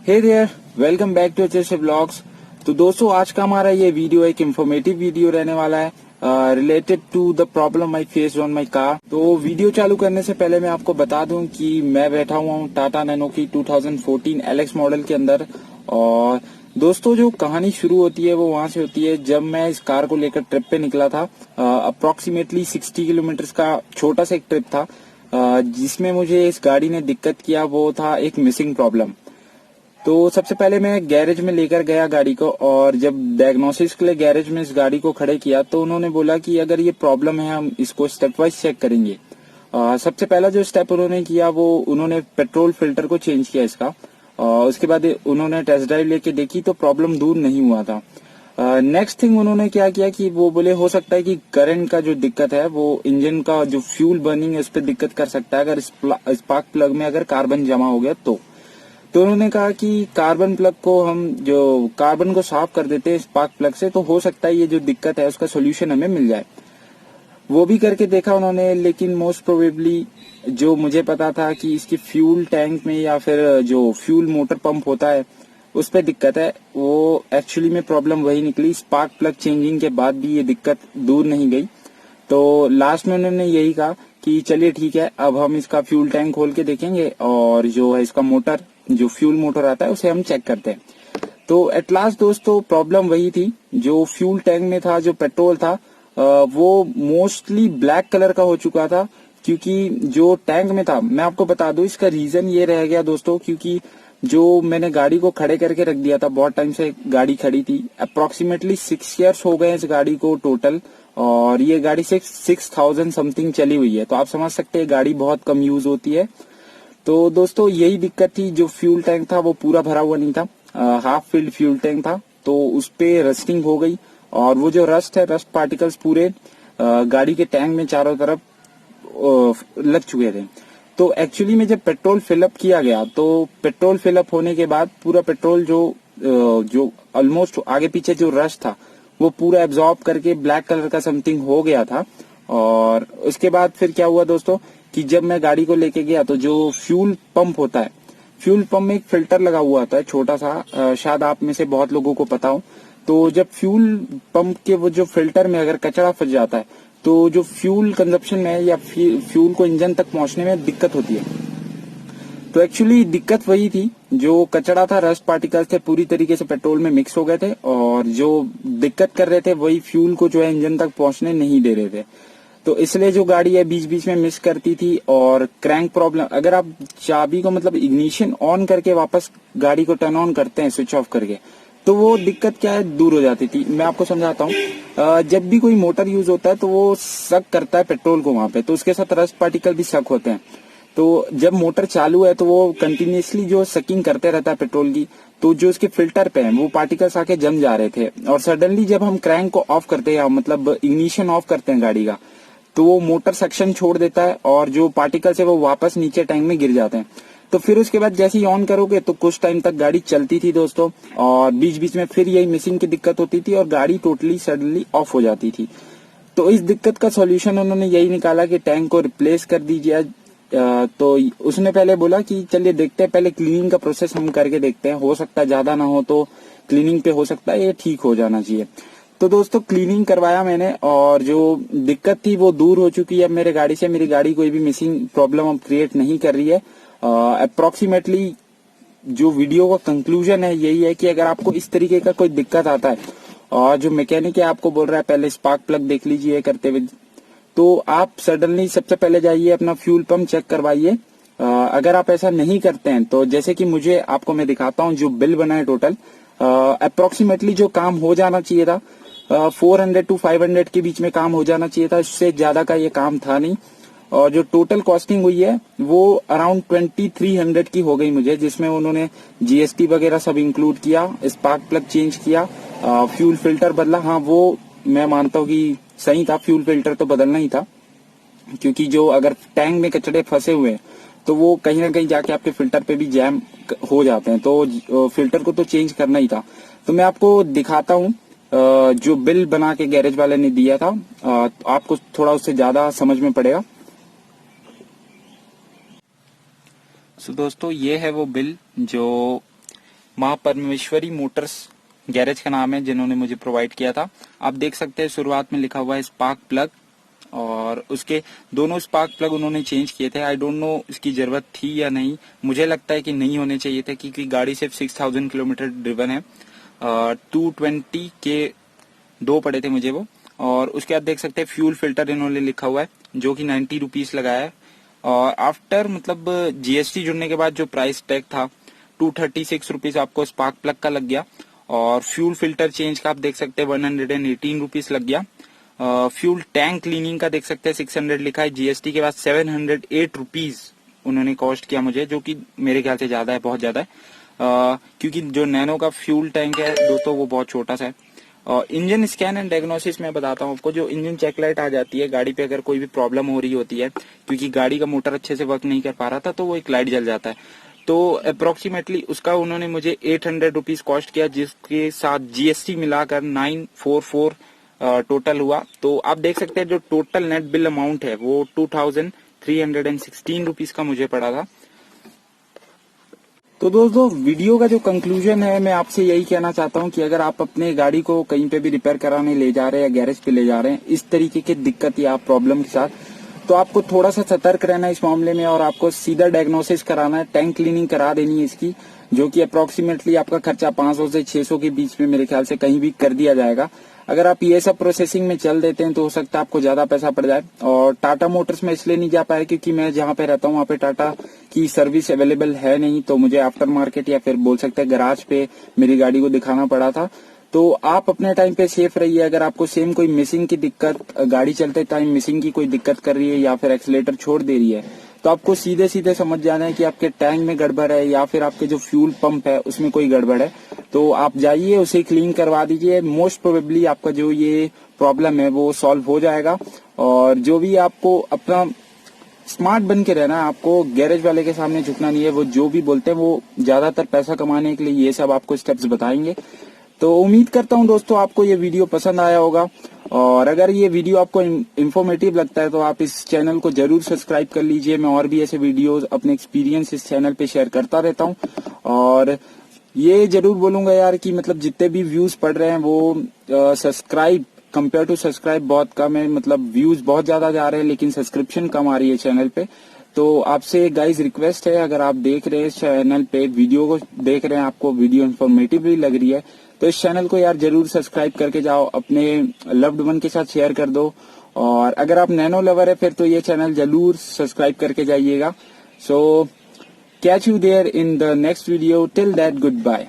Hey there, welcome back to HSA blogs. तो दोस्तों, आज का हमारा ये वीडियो एक इंफॉर्मेटिव वीडियो रहने वाला है related to the problem I faced on my car. तो वीडियो चालू करने से पहले मैं आपको बता दूं कि मैं बैठा हुआ हूं टाटा नैनो की 2014 एलएक्स मॉडल के अंदर। और दोस्तों, जो कहानी शुरू होती है वो वहां से होती है जब मैं इस कार को लेकर ट्रिप पे निकला था। अप्रोक्सीमेटली 60 किलोमीटर का छोटा सा एक ट्रिप था जिसमें मुझे इस गाड़ी ने दिक्कत किया। वो था एक मिसिंग प्रॉब्लम। तो सबसे पहले मैं गैरेज में लेकर गया गाड़ी को, और जब डायग्नोसिस के लिए गैरेज में इस गाड़ी को खड़े किया तो उन्होंने बोला कि अगर ये प्रॉब्लम है हम इसको स्टेप वाइज चेक करेंगे। सबसे पहला जो स्टेप उन्होंने किया वो उन्होंने पेट्रोल फिल्टर को चेंज किया इसका। उसके बाद उन्होंने टेस्ट ड्राइव लेके देखी तो प्रॉब्लम दूर नहीं हुआ था। नेक्स्ट थिंग उन्होंने क्या किया कि वो बोले हो सकता है कि करंट का जो दिक्कत है वो इंजन का जो फ्यूल बर्निंग है उस पर दिक्कत कर सकता है अगर स्पार्क प्लग में अगर कार्बन जमा हो गया तो उन्होंने कहा कि कार्बन प्लग को हम जो कार्बन को साफ कर देते हैं स्पार्क प्लग से, तो हो सकता है ये जो दिक्कत है उसका सोल्यूशन हमें मिल जाए। वो भी करके देखा उन्होंने, लेकिन मोस्ट प्रोबेबली जो मुझे पता था कि इसकी फ्यूल टैंक में या फिर जो फ्यूल मोटर पंप होता है उस पर दिक्कत है, वो एक्चुअली में प्रॉब्लम वही निकली। स्पार्क प्लग चेंजिंग के बाद भी ये दिक्कत दूर नहीं गई। तो लास्ट में उन्होंने यही कहा कि चलिए ठीक है, अब हम इसका फ्यूल टैंक खोल के देखेंगे और जो है इसका मोटर, जो फ्यूल मोटर आता है उसे हम चेक करते हैं। तो एट लास्ट दोस्तों, प्रॉब्लम वही थी। जो फ्यूल टैंक में था, जो पेट्रोल था, वो मोस्टली ब्लैक कलर का हो चुका था। क्योंकि जो टैंक में था, मैं आपको बता दूं इसका रीजन ये रह गया दोस्तों, क्योंकि जो मैंने गाड़ी को खड़े करके रख दिया था, बहुत टाइम से गाड़ी खड़ी थी। अप्रोक्सीमेटली 6 ईयर्स हो गए इस गाड़ी को टोटल, और ये गाड़ी 6,000 समथिंग चली हुई है। तो आप समझ सकते हैं गाड़ी बहुत कम यूज होती है। तो दोस्तों, यही दिक्कत थी। जो फ्यूल टैंक था वो पूरा भरा हुआ नहीं था, हाफ फिल्ड फ्यूल टैंक था, तो उस पे रस्टिंग हो गई। और वो जो रस्ट है, रस्ट पार्टिकल्स पूरे गाड़ी के टैंक में चारों तरफ लग चुके थे। तो एक्चुअली में जब पेट्रोल फिलअप किया गया तो पेट्रोल फिलअप होने के बाद पूरा पेट्रोल जो ऑलमोस्ट आगे पीछे जो रस्ट था वो पूरा एब्जॉर्ब करके ब्लैक कलर का समथिंग हो गया था। और उसके बाद फिर क्या हुआ दोस्तों कि जब मैं गाड़ी को लेके गया तो जो फ्यूल पंप होता है, फ्यूल पंप में एक फिल्टर लगा हुआ होता है छोटा सा, शायद आप में से बहुत लोगों को पता हो। तो जब फ्यूल पंप के वो जो फिल्टर में अगर कचरा फंस जाता है तो जो फ्यूल कंजप्शन में या फ्यूल को इंजन तक पहुंचने में दिक्कत होती है। तो एक्चुअली दिक्कत वही थी, जो कचरा था, रस्ट पार्टिकल्स थे, पूरी तरीके से पेट्रोल में मिक्स हो गए थे, और जो दिक्कत कर रहे थे वही फ्यूल को जो है इंजन तक पहुंचने नहीं दे रहे थे। तो इसलिए जो गाड़ी है बीच बीच में मिस करती थी। और क्रैंक प्रॉब्लम, अगर आप चाबी को मतलब इग्निशन ऑन करके वापस गाड़ी को टर्न ऑन करते हैं स्विच ऑफ करके, तो वो दिक्कत क्या है दूर हो जाती थी। मैं आपको समझाता हूँ। जब भी कोई मोटर यूज होता है तो वो सक करता है पेट्रोल को वहां पे, तो उसके साथ रस्ट पार्टिकल भी सक होते हैं। तो जब मोटर चालू है तो वो कंटिन्यूसली जो सकिंग करते रहता है पेट्रोल की, तो जो उसके फिल्टर पे है वो पार्टिकल्स आके जम जा रहे थे। और सडनली जब हम क्रैंक को ऑफ करते हैं, मतलब इग्निशन ऑफ करते हैं गाड़ी का, तो वो मोटर सेक्शन छोड़ देता है और जो पार्टिकल्स है वो वापस नीचे टैंक में गिर जाते हैं। तो फिर उसके बाद जैसे ही ऑन करोगे तो कुछ टाइम तक गाड़ी चलती थी दोस्तों, और बीच बीच में फिर यही मिसिंग की दिक्कत होती थी और गाड़ी टोटली सडनली ऑफ हो जाती थी। तो इस दिक्कत का सॉल्यूशन उन्होंने यही निकाला कि टैंक को रिप्लेस कर दीजिए। तो उसने पहले बोला कि चलिए देखते हैं, पहले क्लीनिंग का प्रोसेस हम करके देखते हैं, हो सकता है ज्यादा ना हो तो क्लीनिंग पे हो सकता है ये ठीक हो जाना चाहिए। तो दोस्तों, क्लीनिंग करवाया मैंने और जो दिक्कत थी वो दूर हो चुकी है अब मेरे गाड़ी से। मेरी गाड़ी कोई भी मिसिंग प्रॉब्लम अब क्रिएट नहीं कर रही है। अप्रोक्सीमेटली जो वीडियो का कंक्लूजन है यही है कि अगर आपको इस तरीके का कोई दिक्कत आता है और जो मैकेनिक है आपको बोल रहा है पहले स्पार्क प्लग देख लीजिए करते हुए, तो आप सडनली सबसे पहले जाइए अपना फ्यूल पंप चेक करवाइए। अगर आप ऐसा नहीं करते हैं तो जैसे कि मुझे आपको मैं दिखाता हूँ जो बिल बना है टोटल, अप्रोक्सीमेटली जो काम हो जाना चाहिए था 400 to 500 के बीच में काम हो जाना चाहिए था, इससे ज्यादा का ये काम था नहीं। और जो टोटल कॉस्टिंग हुई है वो अराउंड 2300 की हो गई मुझे, जिसमें उन्होंने जीएसटी वगैरह सब इंक्लूड किया, स्पार्क प्लग चेंज किया, फ्यूल फिल्टर बदला। हाँ, वो मैं मानता हूँ कि सही था, फ्यूल फिल्टर तो बदलना ही था, क्योंकि जो अगर टैंक में कचड़े फंसे हुए हैं तो वो कहीं ना कहीं जाके आपके फिल्टर पे भी जैम हो जाते हैं, तो फिल्टर को तो चेंज करना ही था। तो मैं आपको दिखाता हूँ जो बिल बना के गैरेज वाले ने दिया था, आपको थोड़ा उससे ज्यादा समझ में पड़ेगा। सो दोस्तों, ये है वो बिल जो माँ परमेश्वरी मोटर्स गैरेज का नाम है जिन्होंने मुझे प्रोवाइड किया था। आप देख सकते हैं शुरुआत में लिखा हुआ है स्पार्क प्लग, और उसके दोनों स्पार्क प्लग उन्होंने चेंज किए थे। आई डोंट नो इसकी जरूरत थी या नहीं, मुझे लगता है कि नहीं होने चाहिए थे क्योंकि गाड़ी सिर्फ 6000 किलोमीटर ड्रिवन है। 220 के 2 पड़े थे मुझे वो। और उसके बाद देख सकते हैं फ्यूल फिल्टर इन्होंने लिखा हुआ है जो कि 90 रुपीज लगाया है। और आफ्टर मतलब जीएसटी जुड़ने के बाद जो प्राइस टैग था 236 रुपीज आपको स्पार्क प्लग का लग गया। और फ्यूल फिल्टर चेंज का आप देख सकते हैं 118 रुपीज लग गया। फ्यूल टैंक क्लीनिंग का देख सकते हैं 600 लिखा है, जीएसटी के बाद 708 रुपीज उन्होंने कॉस्ट किया मुझे, जो कि मेरे ख्याल से ज्यादा है, बहुत ज्यादा है। क्योंकि जो नैनो का फ्यूल टैंक है दोस्तों वो बहुत छोटा सा है। इंजन स्कैन एंड डायग्नोसिस में बताता हूँ आपको। जो इंजन चेक लाइट आ जाती है गाड़ी पे, अगर कोई भी प्रॉब्लम हो रही होती है क्योंकि गाड़ी का मोटर अच्छे से वर्क नहीं कर पा रहा था तो वो एक लाइट जल जाता है, तो अप्रोक्सीमेटली उसका उन्होंने मुझे 800 रुपीज कॉस्ट किया, जिसके साथ जीएसटी मिलाकर 944 टोटल हुआ। तो आप देख सकते हैं जो टोटल नेट बिल अमाउंट है वो 2316 रुपीज का मुझे पड़ा था। तो दोस्तों वीडियो का जो कंक्लूजन है, मैं आपसे यही कहना चाहता हूं कि अगर आप अपने गाड़ी को कहीं पे भी रिपेयर कराने ले जा रहे हैं या गैरेज पे ले जा रहे हैं इस तरीके की दिक्कत या प्रॉब्लम के साथ, तो आपको थोड़ा सा सतर्क रहना है इस मामले में और आपको सीधा डायग्नोसिस कराना है, टैंक क्लीनिंग करा देनी है इसकी, जो कि अप्रोक्सीमेटली आपका खर्चा 500 से 600 के बीच में मेरे ख्याल से कहीं भी कर दिया जाएगा। अगर आप ये सब प्रोसेसिंग में चल देते हैं तो हो सकता है आपको ज्यादा पैसा पड़ जाए। और टाटा मोटर्स में इसलिए नहीं जा पाया क्योंकि मैं जहाँ पे रहता हूँ वहाँ पे टाटा की सर्विस अवेलेबल है नहीं, तो मुझे आफ्टर मार्केट या फिर बोल सकते हैं गराज पे मेरी गाड़ी को दिखाना पड़ा था। तो आप अपने टाइम पे सेफ रहिए। अगर आपको सेम कोई मिसिंग की दिक्कत, गाड़ी चलते टाइम मिसिंग की कोई दिक्कत कर रही है या फिर एक्सीलेटर छोड़ दे रही है, तो आपको सीधे सीधे समझ जाना है कि आपके टैंक में गड़बड़ है या फिर आपके जो फ्यूल पंप है उसमें कोई गड़बड़ है। तो आप जाइए उसे क्लीन करवा दीजिए, मोस्ट प्रोबेबली आपका जो ये प्रॉब्लम है वो सॉल्व हो जाएगा। और जो भी आपको अपना स्मार्ट बन के रहना है, आपको गैरेज वाले के सामने झुकना नहीं है। वो जो भी बोलते हैं वो ज्यादातर पैसा कमाने के लिए ये सब आपको स्टेप्स बताएंगे। तो उम्मीद करता हूं दोस्तों आपको ये वीडियो पसंद आया होगा, और अगर ये वीडियो आपको इन्फॉर्मेटिव लगता है तो आप इस चैनल को जरूर सब्सक्राइब कर लीजिए। मैं और भी ऐसे वीडियोस अपने एक्सपीरियंस इस चैनल पे शेयर करता रहता हूं। और ये जरूर बोलूंगा यार कि मतलब जितने भी व्यूज पड़ रहे हैं वो सब्सक्राइब कंपेयर टू सब्सक्राइब बहुत कम है। मतलब व्यूज बहुत ज्यादा जा रहे हैं लेकिन सब्सक्रिप्शन कम आ रही है चैनल पे। तो आपसे गाइज रिक्वेस्ट है, अगर आप देख रहे हैं इस चैनल पे वीडियो को देख रहे हैं, आपको वीडियो इन्फॉर्मेटिव भी लग रही है, तो इस चैनल को यार जरूर सब्सक्राइब करके जाओ, अपने लव्ड वन के साथ शेयर कर दो। और अगर आप नैनो लवर है फिर तो ये चैनल जरूर सब्सक्राइब करके जाइएगा। So catch you there in the next video, till that good bye.